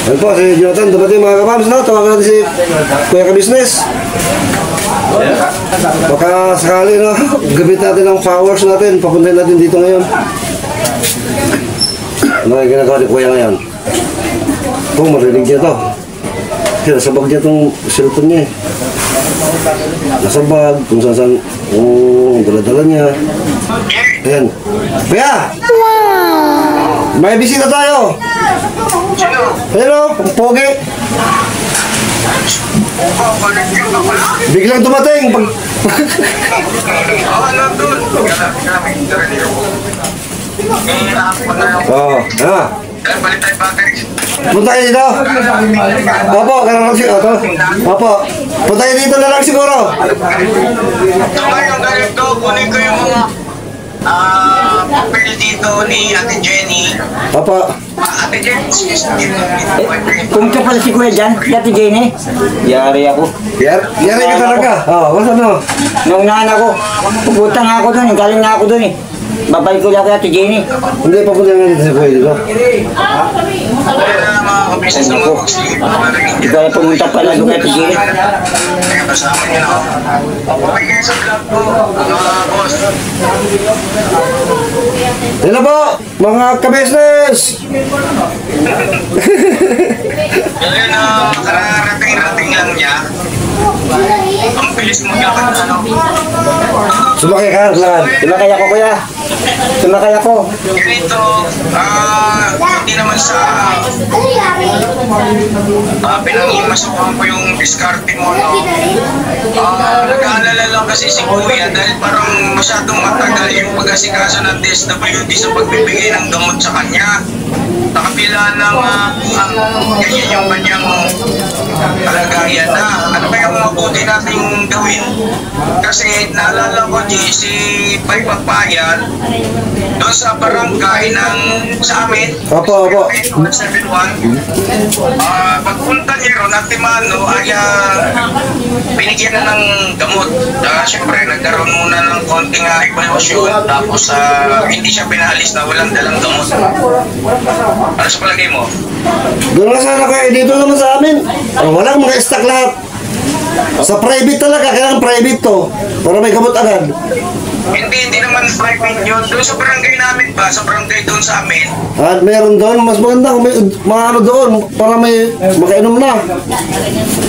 Yan po, si Jonathan, dumating mga kapams, no? Tawagan natin si Kuya Ka-Business. Baka sakali, no? Gamit natin ang powers natin. Papuntahin natin dito ngayon. Ano yung ginagawa ni Kuya ngayon? Oh, marinig niya to. Nasabag niya itong cellphone niya. Nasabag, kung saan dala-dala niya. Ayan. Kuya! May bisita tayo! Hello, ang pogi. Biglang dumating. Oh, ha? Punta kayo dito. Opo, karang siguro. Opo. Punta kayo dito na lang siguro. Ngayon, ganito, kunin ko yung mga papel dito ni Ate Jenny. Opo. Ate Jenny, Pumunta pala si Kuya dyan, Ate Jenny. Yari ako. Yari ka talaga. Oh, wala no. Nung nana ko, pupunta nga ako doon, galing nga ako doon eh. Babalik ko lang kay Ate Jenny. Hindi, papunta nga dito sa Kuya dito. mga kabisis ng mga kuksili. Ikaw ay pumunta pala doon kay Ate Jenny. Kaya kasama niyo na ako. Okay kayo sa vlog ko, mga boss. Hello po, mga ka-business. Ngayon, kararating-rating lang niya. Ang bilis mo niya ka ano. Sumakay ka, lahat. Sumakay ako Kuya. Sumakay ako. Ganito, hindi naman sa pinangimasukan ko yung diskarte mo, no? Nag-aalala lang kasi si Kuya dahil parang masyadong matagal yung pag-asikaso ng DSWD sa pagbibigay ng gamot sa kanya. Nakapila ng ganyan yung kanyang kalagayan na. Ano kaya mga mabuti nating gawin? Kasi naalala ko, si Pai Pagpayan, doon sa barangay ng sa amin, Opo, opo. 171, pagpunta niya ron, Antimano, ay binigyan na ng gamot. Siyempre, nagkaroon muna ng konting evaluation, tapos hindi siya pinaalis na walang dalang gamot. Ano sa palagay mo? Doon na sana kayo, dito naman sa amin. Walang mga stock lahat. Sa private talaga, kailangan private to. Para may gamot agad. Hindi naman private yun. Doon sa barangay namin ba? Sa barangay doon sa amin. At meron doon, mas maganda kung may mga ano doon, para may makainom na.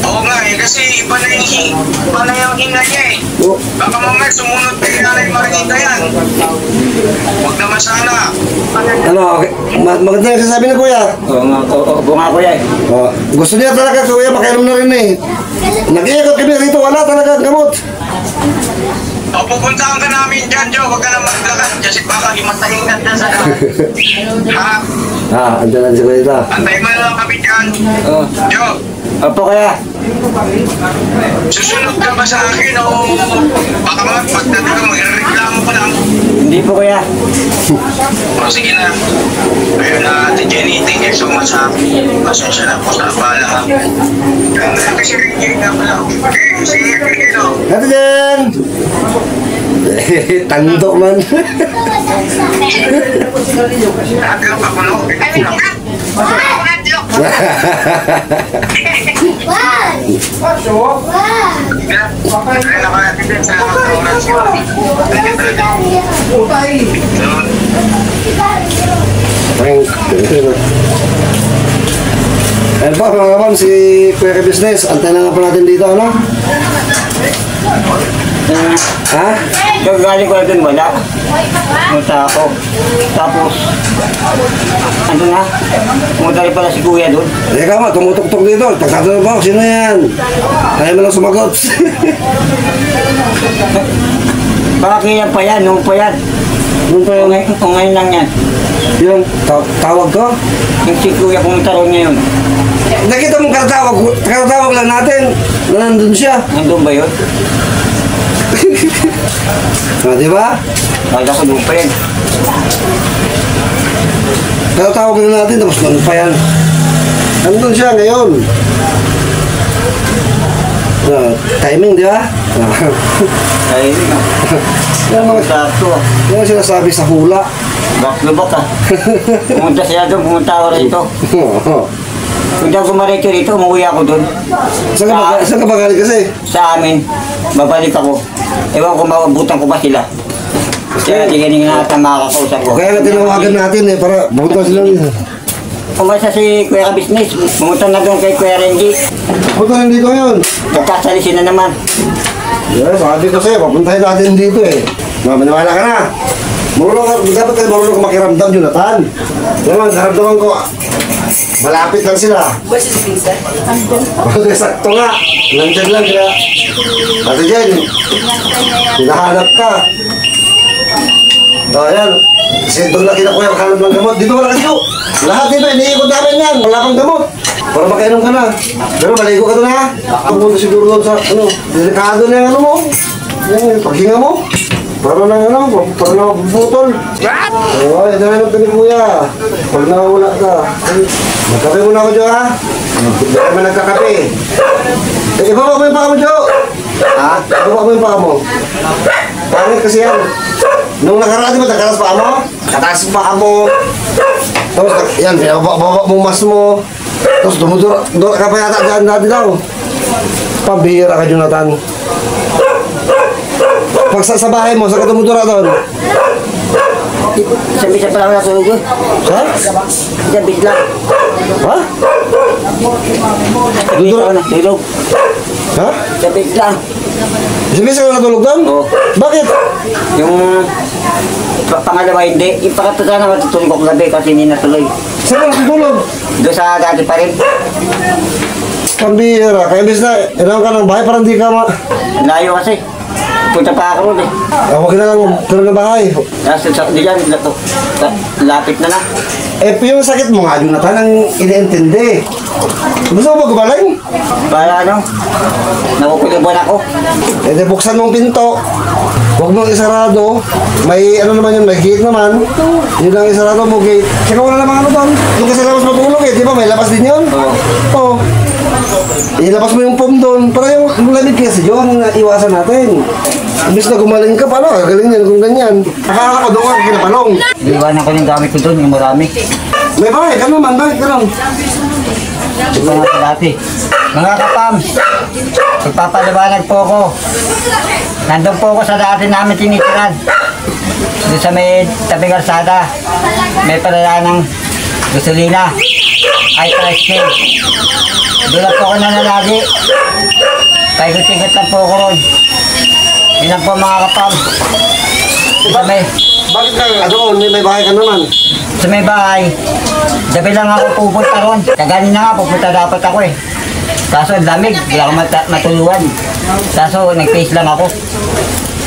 Oo nga eh, kasi iba na yung hinga niya eh. Baka mamaya sumunod kay Nanay Marinita yan. Huwag naman sana. Ano, okay. Maganda yung sasabi ni Kuya. Oo nga Kuya eh. Gusto niya talaga Kuya, makainom na rin eh. Nag-iikot kami rito, wala talaga gamot. O, pupuntahan ka namin dyan, Joe. Huwag ka na maglakad. Kasi baka himatayin ka dyan sa Ha? Andyan na si Kuya ito. Antayin mo na lang kami dyan. Oo. Joe, Opo Kuya. susunod ka ba sa akin o baka pagdating mo, ireklamo ko lang. Hindi po Kuya. O, sige na. Ayun na, Ate Jenny, thank you so much ha. Pasensya na po sa abala ha. Kasi Ricky nga pala. Okay, si Ricky no. Ate Jen! Tando man. Agam ako no. Ayan po mga kapam, si Kuya Ka-Business. Antay na nga po natin dito, ano? Ha? Galing ko na dun, wala. Pumunta ako. Tapos, ano na? Pumunta rin pala si Kuya dun. Teka mo, tumutok-tok dito. Pagkatanong mo, sino yan? Kaya mo lang sumagot. Baka kailan pa yan, noong pa yan. Doon pa yung Kung ngayon lang yan. yung tawag ko. Yung si Kuya pumunta rin ngayon. Nakita mong katatawag lang natin na nandun siya. Nandun ba yun? Di ba? Kala ko doon pa yan. Katatawag lang natin, tapos nandun pa yan. Nandun siya ngayon. Timing, di ba? Ay, Yan mga sakto. yan ang sinasabi sa hula. Back na back ah. Pumunta siya doon, pumunta ako rito. Kung daw gumaretso rito, umuwi ako doon. Saan ka ba galing kasi? Sa amin, babalik ako. Ewan ko mabutan ko ba sila. Kaya hindi ganyan nga ata makakausap ko. Kaya nga tinawagan natin eh, para bumunta sila rin. Pumunta si Kuya Business, pumunta na doon kay Kuya Renji. Punta rin dito ngayon. Nagkasalisin na naman. Yeah, sabi ko sa'yo, papuntahin natin dito eh. Maniwala ka na. Dapat kayo marunong ka makiramdam, Jonathan. Yan lang, karamdaman ko. Malapit lang sila. Sakto nga. Nandyan lang kaya. Ate Jen, hinahanap ka. O, ayan. Kasi doon na kinakuha yung hanap ng gamot. Dito wala kayo. Lahat dito, iniikot namin yan. Wala kang gamot. Para makainom ka na. Pero maligo ka doon ha. Pumunta siguro doon sa, delikado na yung ano mo. Yung paghinga mo. Para nang para nang butol. What? Oo, ito na yung kuya. Pag nawala ka. Magkape muna ako, Jo, ha? Hindi kami nagkakape. Ibaba mo yung paa mo, Jo. Ha? Ibaba mo yung paa mo. Pangit kasi yan. Nung nakaraan, di ba, nakaras paa mo? Kataas paa mo. Tapos, yan, baba mo mas mo. Tapos, dumudura ka pa yata dyan dati daw. Pambihira ka, Jonathan. Pag sa bahay mo, saan ka tumudura doon? Isang bisa pa lang natulog yun. Ha? Isang bisa lang. Ha? Isang bisa lang natulog. Ha? Isang bisa lang. Isang bisa ka natulog doon? Oo. Bakit? Yung pangalawa hindi. Yung pangatlo sana matutulog ako gabi kasi hindi natuloy. Saan ka natutulog? Doon sa dati pa rin. Pambihira. Kaya imbis na, ilang ka ng bahay, parang di ka Layo kasi. Punta pa ako ron eh. Huwag na lang, tulog ng bahay. Tapos di dyan, lapit na na. Eh, yung sakit mo nga, Jonathan, ang iniintindi. Gusto mo ba gumaling? Para ano, nakukulibuan ako. Eh, di buksan mong pinto. Huwag mong isarado. May ano naman yun, may gate naman. Yun lang isarado mo gate. Saka wala namang ano doon. Yung kasi labas matulog eh, di ba? May labas din yun. Oo. Oo. Ilabas mo yung foam doon. Para yung lamig kasi yun, ang iwasan natin. Imbis na gumaling ka, paano? Galing yan kung ganyan. Akala ko doon ka kinapalong. Iwanan ko yung gamit ko doon, yung marami. May bakit? Ano man? Bakit ganun? Ito nga sa dati. Mga kapam, magpapaliwanag po ako. Nandun po ako sa dati namin tinitiran. Doon sa may tabi kalsada. May palala ng gasolina. Ay, tricycle. Doon lang po ako nanalagi. Paigot-igot lang po ako ron. Yun lang po mga kapam. Sa may, Bakit ka doon? May bahay ka naman. sa may bahay, gabi lang ako pupunta ron. Kaganin na nga, pupunta dapat ako eh. Kaso ang lamig, hindi ako matuluan. Kaso nag-face lang ako.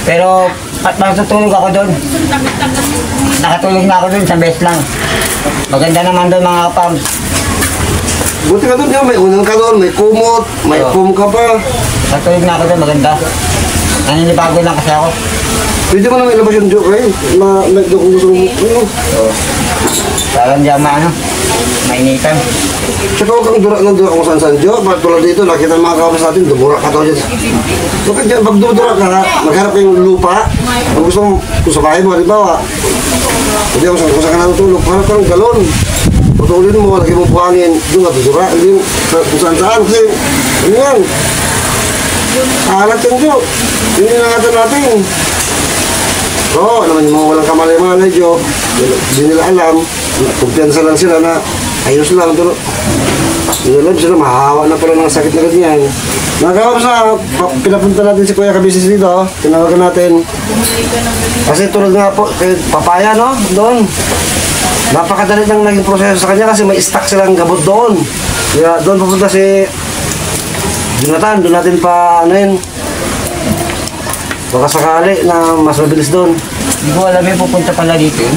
Pero at matutulog ako doon. Nakatulog na ako doon sa best lang. Maganda naman doon mga kapam. Buti ka doon, di ba? May unang ka doon, may kumot, may Oo. foam ka pa. Natulog na ako doon, maganda. Naninibago lang kasi ako. Pwede mo naman ilabas yung joke eh. Medyo kung gusto mo. Parang diyan mainitan. Tsaka huwag kang dura kung saan-saan joke. Tulad dito, nakita ng mga kawas natin, dumura ka daw dyan. Bakit dyan, pag dumura ka, magharap kayong lupa. Kung gusto mo, kung sa bahay mo, halimbawa. Hindi kung saan ka natutulog, parang parang galon. Putulin mo, lagi mo buhangin, doon ka dudura. Hindi kung saan-saan, kasi, ano yan? Kahalat yan joke. Hindi nakatan natin. Oo, naman yung mga walang kamalay-malay, Jo. Hindi nila alam. Kumpiyansa lang sila na ayos lang. Pero hindi alam sila, mahahawa na pala ng sakit na ganyan. Nagkakap sa pinapunta natin si Kuya Kabisis dito. Tinawagan natin. Kasi tulad nga po, kay Papaya, no? Doon. Napakadali lang naging proseso sa kanya kasi may stock silang gamot doon. Kaya doon pupunta si Jonathan. Doon natin pa, ano yun, baka sakali na mas mabilis doon. Hindi ko alam yung pupunta pala dito eh.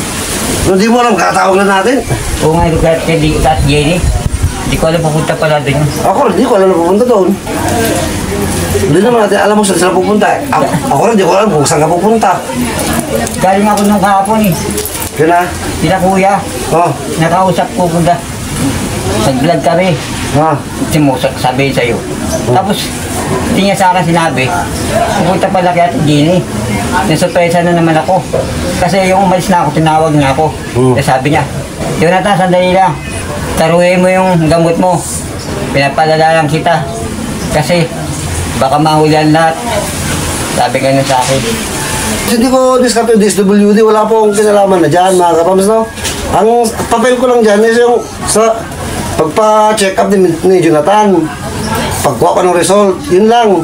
Hindi mo alam, katawag na natin. Oo nga, ito kahit Jenny. Hindi ko alam pupunta pala doon. Hindi ko alam na pupunta doon. Hindi naman natin alam mo saan sila pupunta. Ako rin, hindi ko alam kung saan ka pupunta. Galing ako nung kahapon eh. Yun na. Sila kuya, Oh. nakausap ko punta. Nag-vlog kami. Ha. Sabihin sa'yo. Tapos, hindi niya sa akin sinabi, pupunta pala kaya Jenny. Nasurpresa na naman ako. Kasi yung umalis na ako, tinawag niya ako. Tapos sabi niya, Jonathan, sandali lang. taruhin mo yung gamot mo. Pinapalala lang kita. Kasi, baka mahulan lahat. Sabi ganun sa akin. Hindi ko discount yung DSWD, wala po akong kinalaman na dyan, mga kapams, no? Ang papel ko lang dyan is yung sa pagpa-check up ni Jonathan. Pagkuha ko ng result, yun lang.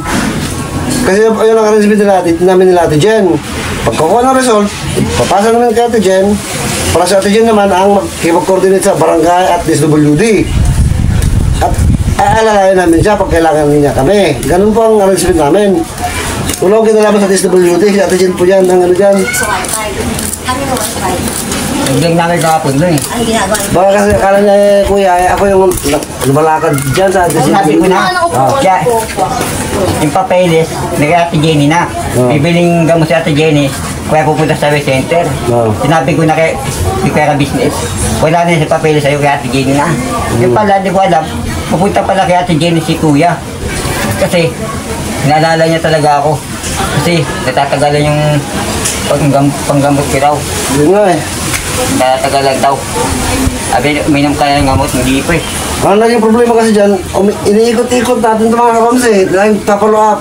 Kasi yun ang arrangement namin nila Ate Jen. Pagkuha ng result, papasa namin kay Ate Jen. Para sa Ate Jen naman ang makipag-coordinate sa barangay at DSWD. At aalalayan namin siya pag kailangan niya kami. Ganun po ang arrangement namin. Wala akong kinalaman sa DSWD, si Ate Jen po yan, ang ano dyan. Naglang namin kahapon doon eh. Baka kasi akala niya kuya, ako yung lumalakad dyan sa Sabi ko DSWD. na, kaya yung papeles, nagay Ate Jenny na. Bibiling gamot si Ate Jenny, kaya pupunta sa West Center. Sinabi ko na kay Kuya Business, wala na yung papeles sa'yo kay Ate Jenny na. Yung pala, di ko alam, pupunta pala kay Ate Jenny si Kuya. Kasi, naalala niya talaga ako. Kasi, natatagalan yung panggamot ko raw. Yun nga eh. Natatagalan daw. Sabi, uminom ka na ng gamot, hindi pa eh. Ano lang yung problema kasi dyan, iniikot-ikot natin ito mga kapams eh. Dahil tapalo up.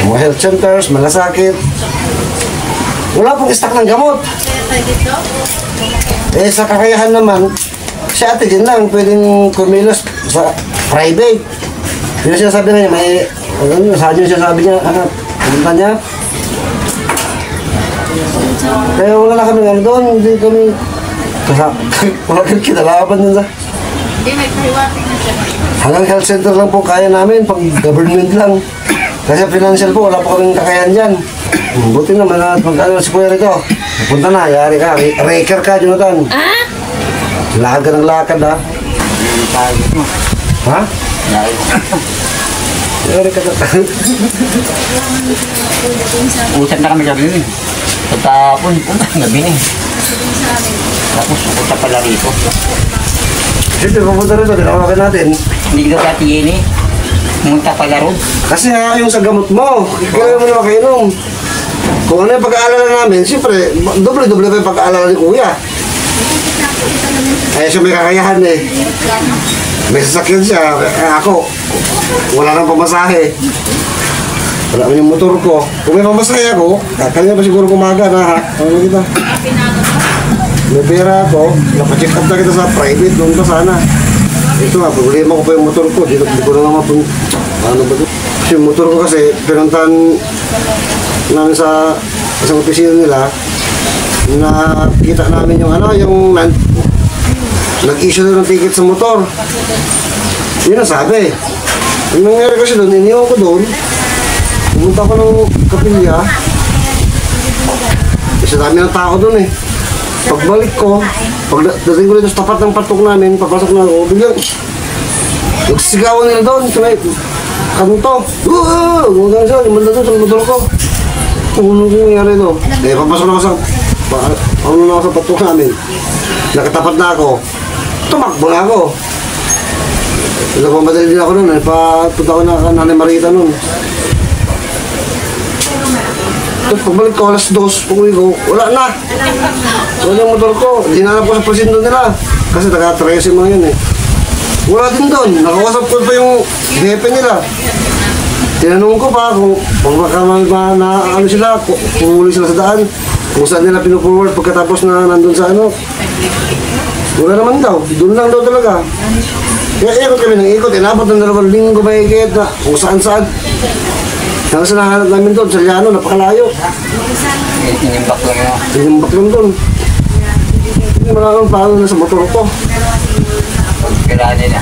Mga health centers, malasakit. Wala pong stock ng gamot. Eh sa kakayahan naman, si Ate Jen lang pwedeng kumilos sa private. Yun ang sinasabi na niya, may, saan yung sinasabi niya, pumunta niya. Kaya wala na kami ano doon, hindi kami, wala kami kinalaban dun sa. May priwating na siya. Hanggang health center lang po kaya namin, pag government lang. Kasi financial po, wala po kaming kakayahan dyan. Buti naman na pag ano si Kuya rito, punta na, yari ka, raker ka, Jonathan. Lakad ka ng lakad ha. Ha? Yari ka na. Usap na kami gabi eh. Pagkapon, gabi na eh. Tapos, punta pala rito. Siyempre, pupunta rito, tinawagan natin. Hindi ko kati yun eh. Pumunta pala ron. Kasi nga yung sa gamot mo, kailangan mo na makainom. Kung ano yung pag-aalala namin, siyempre, doble-doble pa yung pag-aalala ni Kuya. Kaya siya may kakayahan eh. May sasakyan siya, ako, wala nang pamasahe. Wala naman yung motor ko. Kung may pamasahe ako, kanina pa siguro kumaga na ha. Ano kita? May pera ako, napacheck up na kita sa private, doon pa sana. Ito nga, problema ko pa yung motor ko. Di ko na naman kung ano ba ito. Kasi yung motor ko kasi, pinuntahan namin sa isang opisina nila, nakita namin yung ano, yung nag-issue na ng ticket sa motor. Yun ang sabi. Yung nangyari kasi doon, iniwan ko doon. Pumunta ko ng kapilya. Kasi dami ng tao doon eh. Pagbalik ko, pagdating ko dito sa tapat ng patok namin, papasok na ako, biglang nagsisigawan nila doon, tunay, kanto. Gumagana siya, lumanda doon sa motor ko. Ano kung nangyari doon? Eh, papasok na ako sa, ano na ako sa patok namin. Nakatapat na ako, tumakbo na ako. Nagmamadali din ako noon, papunta ko na Nanay Marita noon. Tapos pagbalik ko, alas 2, pag-uwi ko, wala na. Wala yung motor ko, hinanap ko sa presinto nila. Kasi taga-13 mga yun eh. Wala din doon, nakawasap ko pa yung jefe nila. Tinanong ko pa kung na ano sila, pumuli sila sa daan. Kung saan nila pinuforward pagkatapos na nandun sa ano. Wala naman daw, doon lang daw talaga. Kaya ikot kami ng ikot, inabot ng 2 linggo mahigit na kung saan-saan. Hanggang sa nahanap namin doon, sa Liano, napakalayo. Tinimbak lang yun. Tinimbak lang doon. Hindi maraming paano na sa motor ko. Kailangan nila.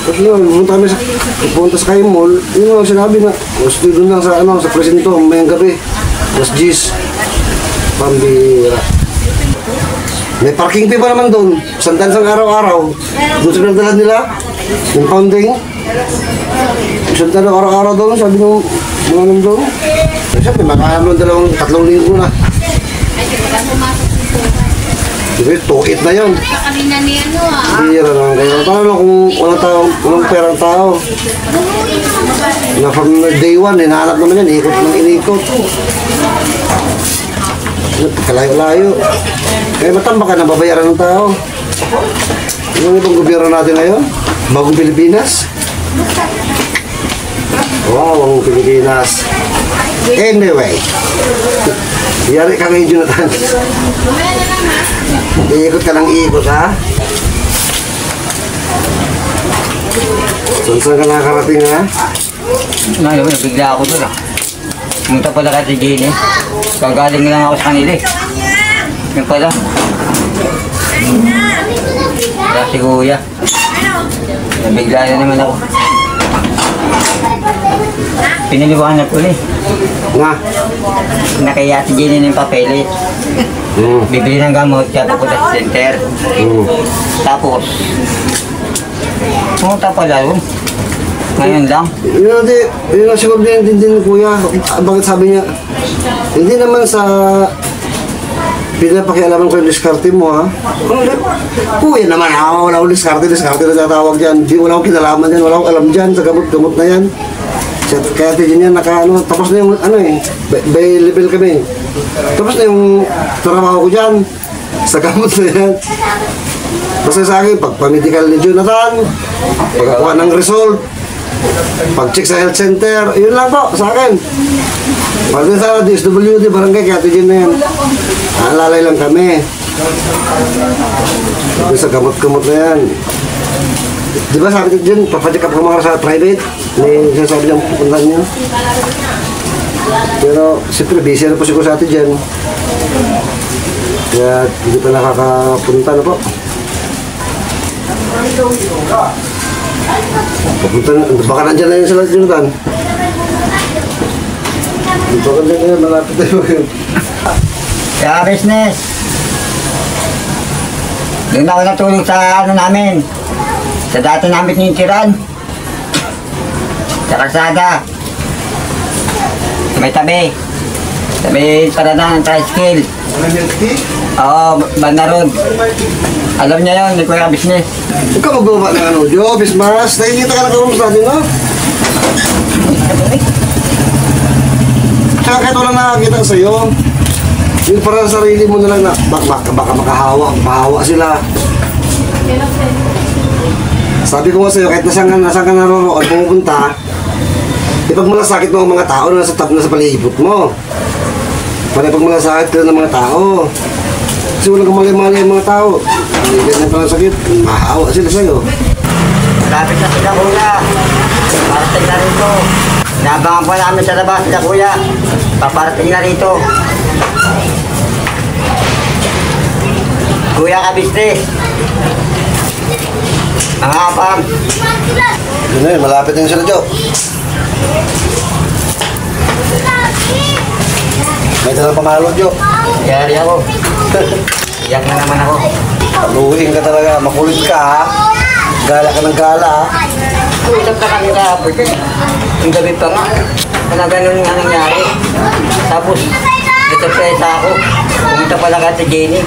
At yun, pumunta sa Sky Mall, yun ang sinabi na, gusto doon lang sa, ano, sa presinto, mayang gabi. Mas G's. Pambira. May parking fee pa naman doon. Sandansang araw-araw. Doon sa pinagdala nila, yung pounding. Isang tanong araw-araw doon, sabi nung mga nung doon. Siyempre, makahamon 2-3 linggo na. Siyempre, 2-8 na yun. Kanina ni ano ah. Hindi yan lang kayo. Paano kung walang perang tao? Na from day 1, hinahanap naman yan, ikot ng inikot. Kalayo-layo. Kaya matambak ka na babayaran ng tao. Yung ibang gobyerno natin ngayon, bagong Pilipinas. Wow, ang Pilipinas. Anyway, yari ka ngayon, Jonathan. Iikot ka ng iikot, ha? Saan ka nakarating, ha? Ngayon, nabigla ako doon ah. Pumunta pala ka si Jenny. Kagaling lang ako sa kanila eh. Yung pala. Wala si Kuya. Nabigla na naman ako. Piniliwanag ko na eh. Nga. Nakaya si Jenny ng papeles. Bibili ng gamot, kaya pupunta sa center. Tapos, pumunta pala yun. Ngayon lang. Yun ang siguro din ng kuya. Bakit sabi niya, hindi naman sa pinapakialaman ko yung diskarte mo, ha? Kuya naman, ha? Wala akong diskarte na tatawag dyan. Wala akong kinalaman dyan, wala akong alam dyan sa gamot-gamot na yan. Kaya din yan, tapos na yung, by level kami. Tapos na yung trabaho ko dyan, sa gamot na yan. Basta sa akin, pag-medical ni Jonathan, pagkakuha ng result, pag-check sa health center, yun lang po sa akin. Pag sa DSWD, barangay, kaya din na yan. Alalay lang kami. Sa gamot-gamot na yan. Di ba sabi dyan, papacheck up ka mga sa private? May sinasabi dyan pupuntahan niyo. Pero, siyempre, busy na po siguro sa atin dyan. Kaya, hindi pa nakakapunta na po. Papunta na, baka nandyan na yun sila, Jonathan. Baka nandyan na yun, malapit na yun. Kaya business. Doon ako natulog sa namin. Sa dati namin tinitiran. Sa kalsada. Sa may tabi. Tabi parada ng tricycle. Oo, banda road. Alam niya yun, hindi ko yung business. Huwag ka magbaba ng Jo, Bismas. Nakikita ka na karums natin, no? Tsaka kahit walang nakakita sa'yo, yung parang sarili mo na lang na baka makahawa sila. Sabi ko nga sa'yo, kahit nasaan ka naroroon, pumupunta, pag malasakit mo ang mga tao na nasa palibot mo. Pag malasakit ka ng mga tao. Kasi walang kamalay-malay ang mga tao. Hindi ganyan pala sakit, mahawa sila sa'yo. Lapit na sila kuya. Parating na rito. Nabangan po namin sa labas sila kuya. Paparating na rito. Kuya ka business. Mga kapam. Yun na yun, malapit na yun sila, Jo. May dalang pamalo, Jo. Yari ako. Iyak na naman ako. Paluhin ka talaga, makulit ka, ha? Gala ka ng gala, ha? Usap ka kami kahapon. Yung gabi pa nga. Kaya ganun nga nangyari. Tapos, nagsapresa ako. Pumunta pala ka si Jenny.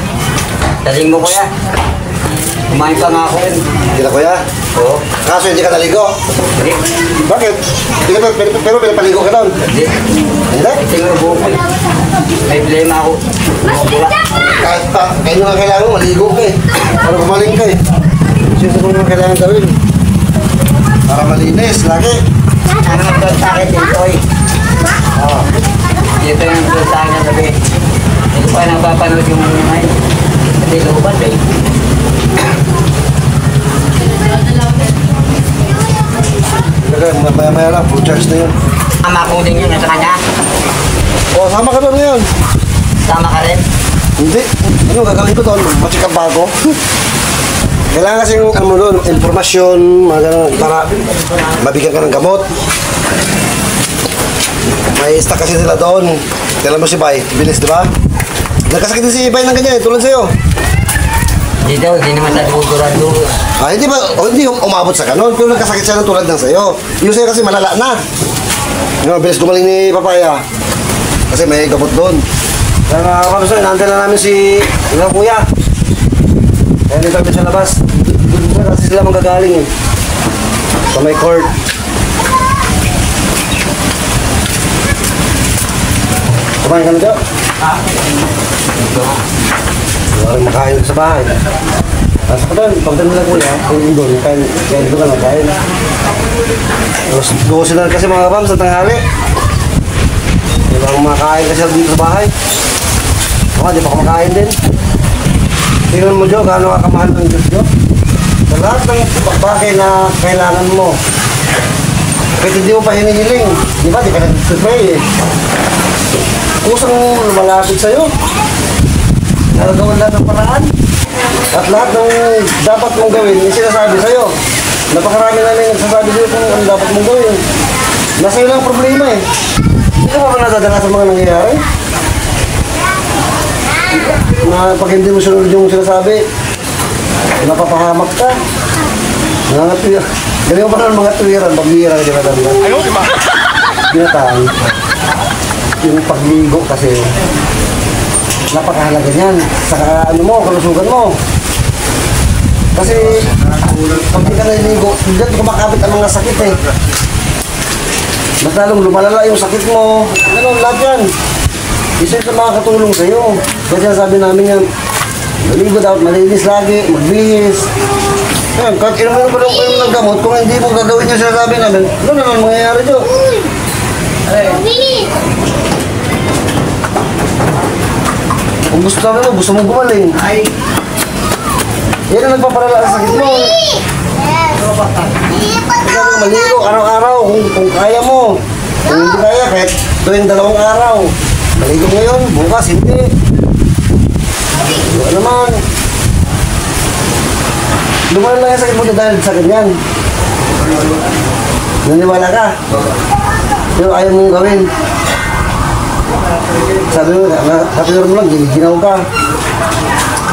Daling mo kuya. Kumain pa nga ako yun. Hindi na, kuya? Oo. Kaso hindi ka naligo? Hindi. Bakit? Hindi ka, pero pinapaligo ka doon? Hindi. Hindi? Ito yung buhok ko. May problema ako. Kahit pa, kayo nga kailangan mo, maligo ka eh. Para gumaling ka eh. Sino mo nga kailangan gawin? Para malinis, lagi. Ang nagdod sa akin dito eh. Oo. Dito yung nagdod sa akin sabi. Hindi ko pa napapanood yung mga ngayon. Hindi lubat eh. Maya-maya lang, full charge na yun. Sama ko din yun sa kanya. O, sama ka doon ngayon. Sama ka rin. Hindi. Ano gagawin ko doon? Macheck up ba ako? Kailangan kasi yung ano doon, informasyon, mga ganun, para mabigyan ka ng gamot. May stock kasi sila doon. Kailan mo si Bay, bilis, di ba? Nagkasakit din si Bay ng ganyan, tulad sa'yo. Hindi daw, hindi naman sa dugurado. Ah, hindi ba? O, hindi umabot sa kanon, pero nagkasakit siya ng tulad ng sa'yo. Yung sa'yo kasi malala na. Yung bilis gumaling ni Papaya. Kasi may gamot doon. Kaya mga kapalusan, inaantay na namin si ilang kuya. Kaya dito kami sa labas. Doon kasi sila magagaling eh. Sa may court. Kumain ka na dyan? Walang makain sa bahay. Nasa ko doon, pagdating nila kuya, kung doon, kain doon ka na kain. Tapos gusto na kasi mga kapam sa tanghali. Walang makain kasi dito sa bahay. Baka di pa kumakain din. Tingnan mo, Jo, gaano ka kamahal ng Diyos, Jo? Sa lahat ng bagay na kailangan mo. Kahit hindi mo pa hinihiling. Di ba? Di ka nag-pray eh. Kusang malapit sa'yo. Nagawin lahat ng paraan. At lahat ng dapat mong gawin, yung sinasabi sa'yo. Napakarami namin nagsasabi sa'yo kung ano dapat mong gawin. Nasa iyo lang problema eh. Hindi ka ba nadadala sa mga nangyayari? Na pag hindi mo sunod yung sinasabi, napapahamak ka. Nangatwira. Galing mo pa naman mga tuwiran, pagbira ka dinadala. Ayaw, di ba? Binatang. Yung pagligo kasi, napakahalaga niyan. Sa ano mo, kalusugan mo. Kasi, pag di ka naliligo, hindi kumakapit ang mga sakit eh. Mas lalong lumalala yung sakit mo. Ano, lahat yan. Isa yung makakatulong sa'yo. Kaya sabi namin yan, maligo dapat malinis lagi, magbihis. Yan, kahit inumin mo kayo ng gamot, kung hindi mo gagawin yung sinasabi namin, ano naman mangyayari dyan? Kung gusto namin mo, gusto mong gumaling. Yan ang nagpapalala sa sakit mo. Sabi maligo, araw-araw, kung kaya mo. Kung hindi kaya, kahit tuwing 2 araw. Maligo ngayon, bukas, hindi. Ano naman? Lumayan lang yung sakit mo dahil sa ganyan. Naniwala ka? Pero ayaw mong gawin. Sabi mo, kapilor mo lang, ginaw ka.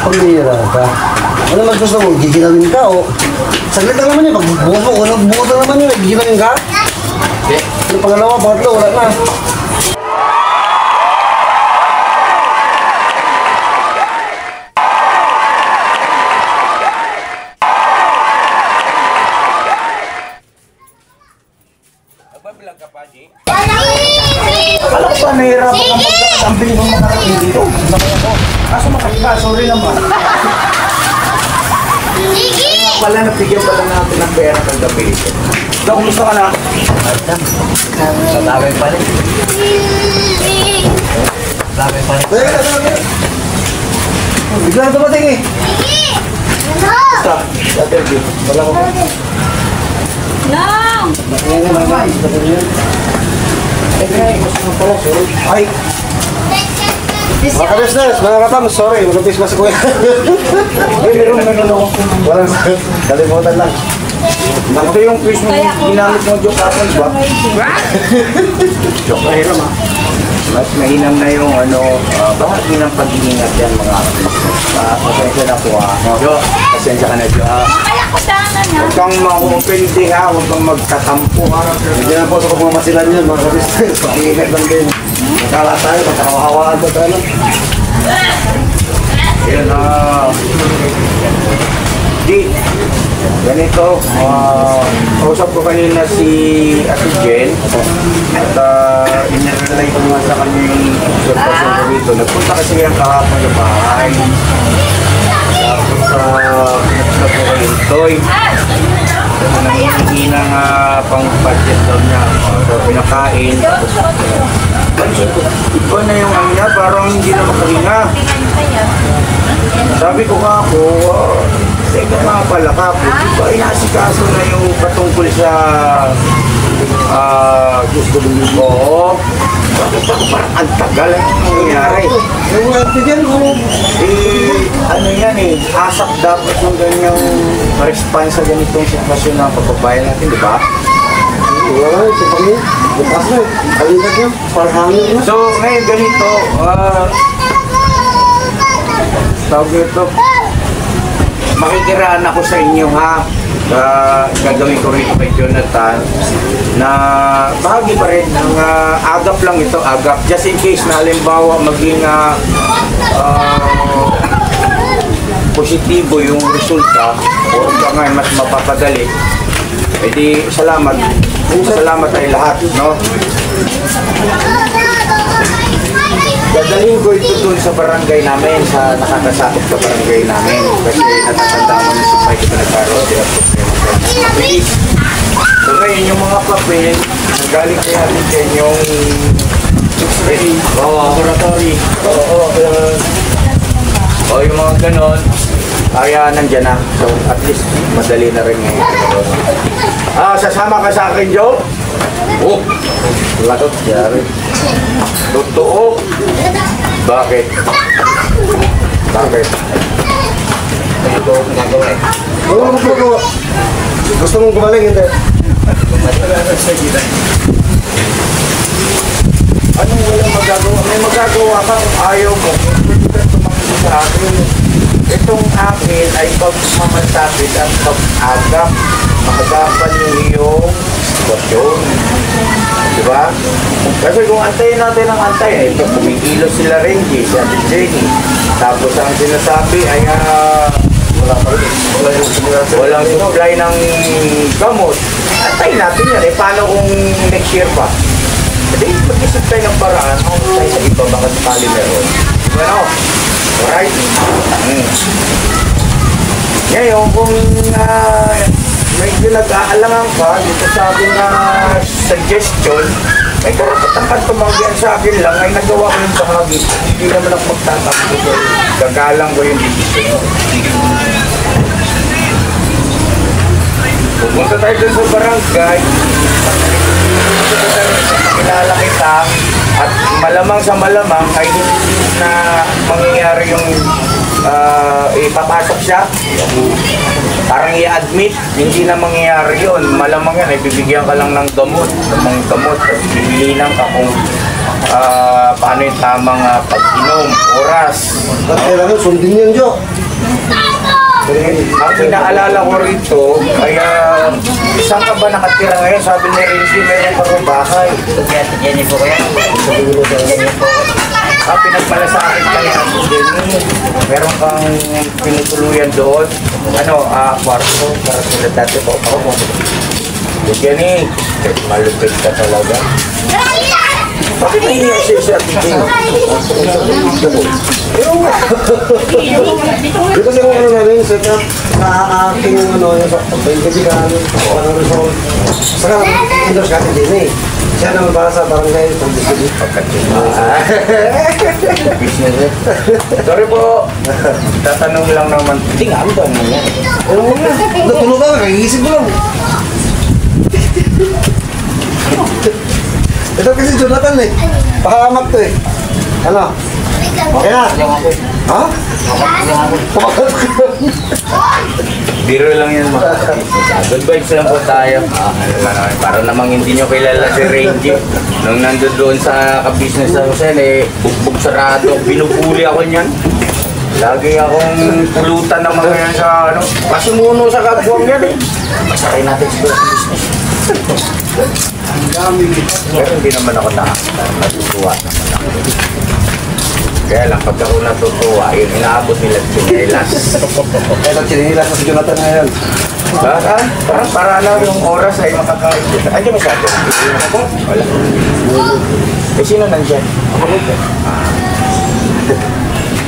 Pambira ka. Ano naman gusto mo, giginawin ka o? Saglit lang naman yun, pag buo lang naman yun, giginawin ka? Yung pangalawa, pangatlo, wala na. Alam ko ba, nahihirapan ang maglakad ang bilis ng makarating dito. Nakaya ko. Kaso makakita, sorry naman. Wala, nabigyan pala natin ng pera ng gabi. Ikaw, kumusta ka na? Sa dami pa rin. Dami pa rin. Biglang dumating eh. Basta, interview. Wala ko. Ay! Mga ka-business, mga katam, sorry, mag-upis ba si Kuya? Meron ako. Walang kalimutan lang. Ito yung quiz mo, ginamit mo joke kapon ba? Joke mahirap ha. Mas mainam na yung bakit mainam pag-iingat yan mga pasensya na po ha. Jo, pasensya ka na Jo ha. Huwag kang makumpindi ha, huwag kang magkatampo ha. Hindi na po sa pagmamasilan yun, mga ka-business. Pag-iingat lang din. Magkala tayo, magkakawawaan ko tayo lang. Yan ha. Di, ganito, kausap ko kanina si Ate Jen at inirelay ko nga sa kanya yung observation ko dito. Nagpunta kasi yan kahapon sa bahay. Tapos nagpunta ko kay Toy. Nangihingi ng pang-budget daw niya. So pinakain. Tapos iba na yung ano niya, parang hindi na makahinga. Sabi ko nga ako, teka nga pala ka po, di ba inasikaso na yung patungkol sa gusto ko? Bakit ako parang ang tagal ang nangyayari? Yung antigen ko, Ano yan asap dapat yung ganyang response sa ganitong sitwasyon ng pagbabayan natin, di ba? wala, ito pa niya. Bukas na eh. Kalikat niya, parang hangin na. So, ngayon ganito, tawag nito, makikiraan ako sa inyo ha. Gagawin ko rin kay Jonathan na bahagi pa rin ng agap lang ito, agap. Just in case na halimbawa maging positibo yung resulta o ngayon mas mapapadali. E di, salamat. Salamat ay lahat, no? Dadalhin ko ito doon sa barangay namin, sa nakakasakop sa barangay namin. Kasi natatanda mo na si Mike ito nagkaroon. So ngayon, yung mga papel, galing kay Ate Jen yung laboratory. O yung mga ganon, kaya nandyan na. So at least madali na rin ngayon. Sasama ka sa akin, Joe? Oh, lagot yari. Totoo? Bakit? Bakit? Ito ang ginagawa eh. Oo, magagawa. Gusto mong gumaling, hindi? Anong walang magagawa? May magagawa ka kung ayaw mo. Pwede ka tumangin sa akin. Itong akin ay pagmamansapit at pag-agap. Makagapan niyo yung sitwasyon. Diba? Kasi kung antayin natin ang antayin, ito kumikilos sila Renji, si Ate Jenny. Tapos ang sinasabi ay walang supply ng gamot. Antayin natin yan. Paano kung next year pa? Hindi, mag-isip tayo ng paraan kung tayo sa iba baka sakali meron. Bueno, alright? Ngayon, kung medyo nag-aalangan ka dito sa aking suggestion, may karapatan ka tumanggihan sa akin lang ay nagawa ko yung bahagi. Hindi naman ako magtatakbo ko. Gagalang ko yung decision. Pupunta tayo dun sa barangay. Kilala kita at malamang sa malamang ay hindi na mangyayari yung ipapasok siya. Parang i-admit, hindi na mangyayari yun. Malamang yan, ay bibigyan ka lang ng gamot. Ng gamot, at bibilinan ka kung paano yung tamang pag-inom, oras. At kailangan sundin yan, Jo. Ang inaalala ko rito, kaya saan ka ba nakatira ngayon? Sabi ni Renzi, meron ka rin bahay. Kaya Jenny po kaya. Jenny po. Pinagmalasakit ka ni Ate Jenny. Meron kang pinutuluyan doon. Kwarto, para sila dati po. Ate Jenny, malupit ka talaga. Bakit nahiya siya sa Ate Jenny? Di kasi kung ano namin, set up na aking yung pagkaibigan, ano result. Saka, endorse ka din eh. Siya naman para sa barangay, pag-distribute. Business. Sorry po. Tatanong lang naman. Hindi nga, ano ba niya? Natulog ka, kaiisip mo lang. Ito kasi Jonathan eh. Pakakamap to eh. Ano? Okay na? Ha? Biro lang yan mga good vibes lang po tayo. Para namang hindi nyo kilala si Renji. Nung nandun doon sa ka-business na Jose, bugbog sarado. Binubuli ako niyan. Lagi akong pulutan ng mga yan sa pasimuno sa kagwang yan eh. Masakay natin siguro sa business. Pero hindi naman ako natutuwa naman ako. Kaya lang, pagka ako natutuwa, yung inaabot nila sa sinilas. Kaya sinilas na si Jonathan ngayon. Para lang yung oras ay makakain. Andiyan ba siya? Wala. Eh, sino nandyan? Ako rin.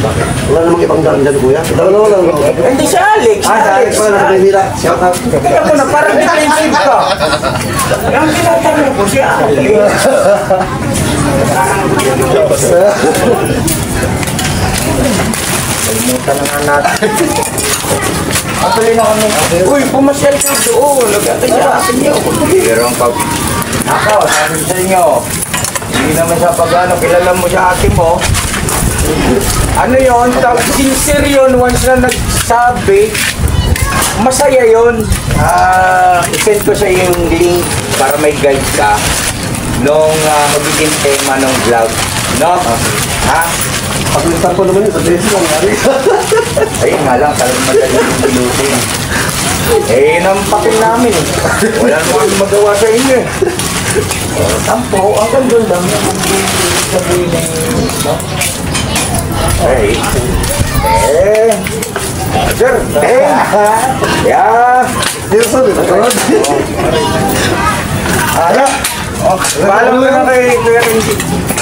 Bakit? Wala namang ibang daan dyan, kuya. Dalawa lang. Hindi si Alex. Si Alex pala na Maynila. Shout out. Kaya mo na, parang defensive ka. Ang tinatanong ko si Alex. Kalimutan na nga natin. Actually na kami. Uy, pumasyal kayo doon. Nag-atay sa akin niyo. Pero ang pag... Ako, sabi sa inyo. Hindi naman sa pag-ano. Kilala mo sa akin mo. Ano yun? Sincere yun. Once na nagsabi, masaya yun. I-send ko sa yung link para may guide ka nung magiging tema ng vlog. No? Ha? Pag-listan ko naman yun, sa dress lang. Ayun nga lang, talagang madali yung pinutin. Eh, yun ang papel namin. Wala naman magawa sa inyo eh. Tampo, hanggang doon lang. Sabihin na no? Ay. Sir, yeah. Dito sa dito. Ano? Paalam ka na kay Kuya Renji.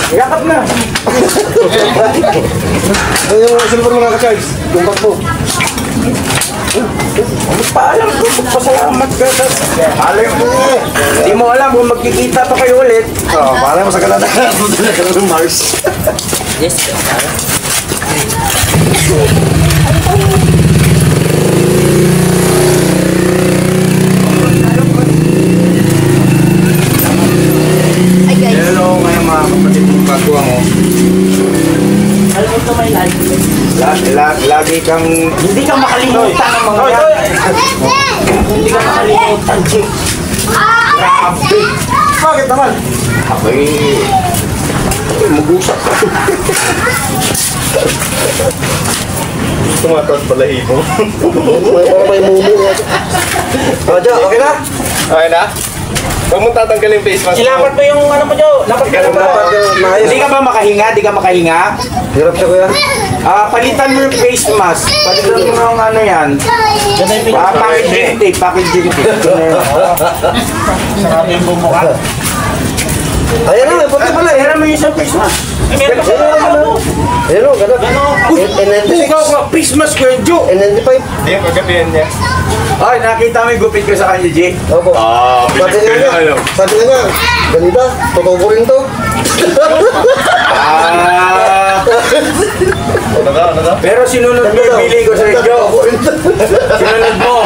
Yakap na. Yung cellphone mo nakaka-charge. Yung bag mo. Paalam ko, pasalamat ka sa... Alam mo hindi mo alam kung magkikita pa kayo ulit. Oh, pala mo sa Canada. Punta na ka ng Mars. Hello, ngayon mga kapatid mong kagawa mo. Lagi kang... Hindi ka makalimutan ng mga yan. Hindi ka makalimutan, Chick. Grabe! Bakit naman? Ako'y... mag-usap ka. Tumatas pala ibo. May mumu. Oh, Jo, okay na? Okay na? Huwag mong tatanggalin face mask. Ilapat mo yung ano mo, Jo. Lapat ka naman. Dapat yung maayos. Hindi ka ba makahinga? Di ka makahinga? Hirap siya, kuya. Palitan mo yung face mask. Palitan mo yung ano yan. Packaging tape. Packaging tape. Sarap yung bumuka. Ayan na, may puti pala. Ayan mo yung isang face mask. Meron pa sa ano? Ayan o, gano'n. N96. Ikaw ka, face mask ko yun, Jo. N95. Hindi, pagkabihan niya. Ay, nakita mo yung gupit ko sa kanya, G. Opo. Sabi nga, ganito, tutubo rin to. Pero sinunod mo yung pili ko sa inyo. Sinunod mo.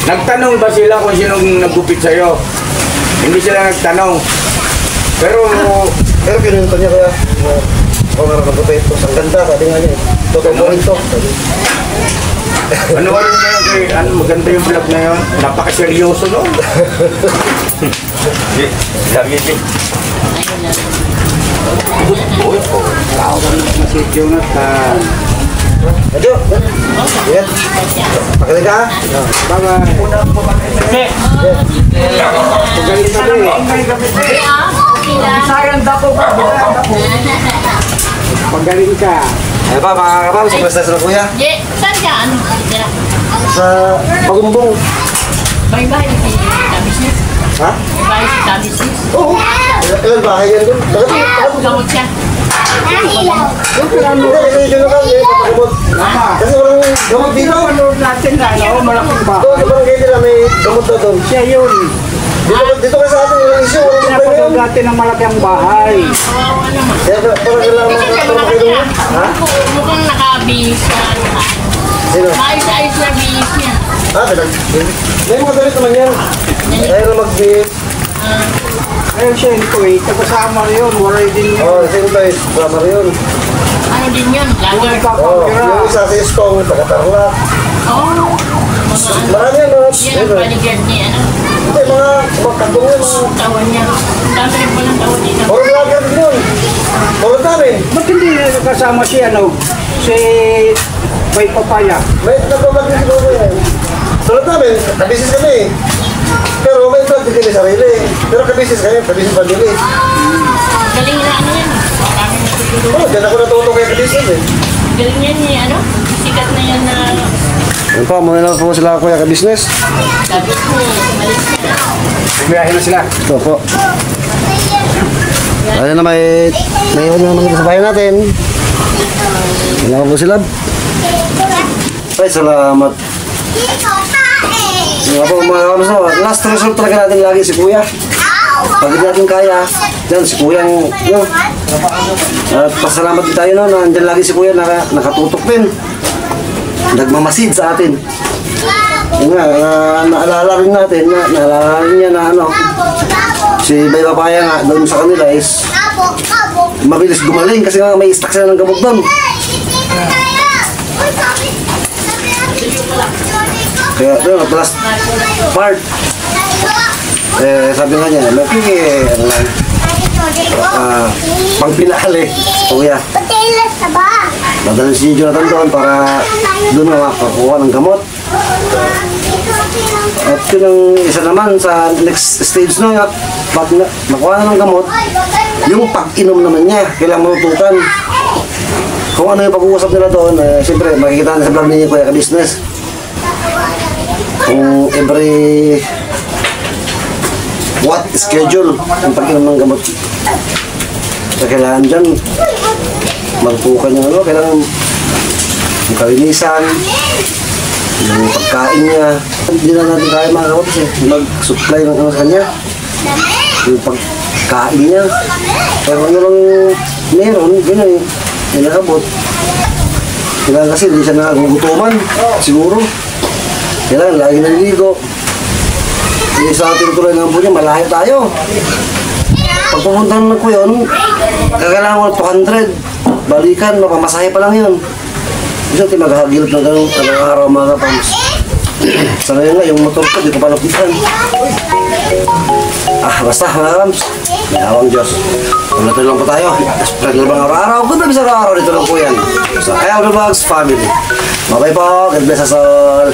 Nagtanong ba sila kung sinong naggupit sa'yo? Hindi sila nagtanong. Pero kinunta niya kaya. Kung nakakapit ito, ang ganda, sabi nga niya. Tutubo rin to. Ano rin na yun kay, maganda yung vlog na yun. Napakaseryoso no? Lagi din. Tao ka na masig yun at Adyo. Yan. Pakinig ka. bye-bye. Magaling na rin eh. Sayang dapo ka. Magaling ka. Ano pa mga kapam, sa pwesto sa kuya? Saan ka? Ano? Tira. Sa Pagumbong. May bahay si Tabisis. Ha? May bahay si Tabisis. Oo. Ilan bahay yan doon? Gamot siya. Hindi, kasi yun lang eh, papagamot. Kasi walang gamot dito. Panood natin na, no? Malaking ba? Doon, sa barangay nila may gamot na doon. Siya yun. Dito ka sa atin, walang issue, walang problema Pinapanood yun. natin ang malaking bahay. Kawawa naman. Kaya parang kailangan Kasi siya mga malaki siya. Ha? Mukhang nakabihis siya. Sino? Maayos-ayos na bihis niya. Ah, may mga damit naman yan. Ayaw na mag-beat. Ayun siya, ito eh. Kasama rin yun. Waray din yun. Oh, same place. Drama rin yun. Ano din yun? Huwag Lager. Oh, kapamira. yung isa sa Istong, taga-Tarlac. Oo. Mga ano. Marami yan, no? Yan ang bodyguard niya. Ano? Hindi, mga kagong yan, mga... Tawan niya. Ang dami rin palang tawan niya. Puro vlogger din yun. Puro dami. Ba't hindi kasama si ano? Si Bay Papaya. May nagbablog din siguro yan. Tulad namin, kabisis kami. Pero may vlog din kami sarili. Pero kabisis kami, kabisis family. Galing na ano yan. Marami natutulog. Oh, dyan ako natuto kay kabisis eh. Galing yan ni ano. Sikat na yan na Yan po, muna na po sila kuya ka-business. sabi ko. Malis na. Biyahe na sila. Ito po. Ayun na may iwan na naman sa bayan natin. Yan po sila. Ay, salamat. Yan po mga kamusta. Last resort talaga natin lagi si kuya. Pag hindi natin kaya, yan si kuya ang yun. At pasalamat din tayo no, na andyan lagi si kuya nakatutok din. Nagmamasid sa atin. Yun nga, naalala rin natin, naalala rin niya na ano, si Bay Papaya nga doon sa kanila is mabilis gumaling kasi nga may stock sila ng gamot doon. Kaya doon, last part, sabi nga niya, may ano lang, pang pinali, kuya. Dadalhin si Jonathan doon para doon makakuha ng gamot. At yun ang isa naman sa next stage na pag nakuha na ng gamot, yung pag-inom naman niya, kailangan manutukan. Kung ano yung pag-uusap nila doon, siyempre makikita na sa vlog niya kuya ka-business. Kung every what schedule yung pag-inom ng gamot. So, kailangan dyan, magpukan yung ano, kailangan yung kalinisan, yung pagkain niya. Hindi na natin kaya mga kapatid eh, mag-supply ng ano sa kanya. Yung pagkain niya. Pero ano lang meron, gano'n eh, nilakabot. Kailangan kasi hindi siya nakagugutuman, siguro. Kailangan lagi naliligo. Hindi sa ating tuloy ng buhay, malayo tayo. Pag pupunta naman ko yun, kailangan ko 200. Balikan, mapamasahe pa lang yun. Kasi natin maghahagilap na gano'n, anong araw mga kapams. Sa ngayon nga, yung motor ko, di ko pa napitan. Basta mga kapams, may awang Diyos. Kung natuloy lang po tayo, spread lang bang araw-araw, kung tabi sa araw-araw, dito lang po yan. Sa Ayaw na Vlogs Family. Bye-bye po, God bless us all.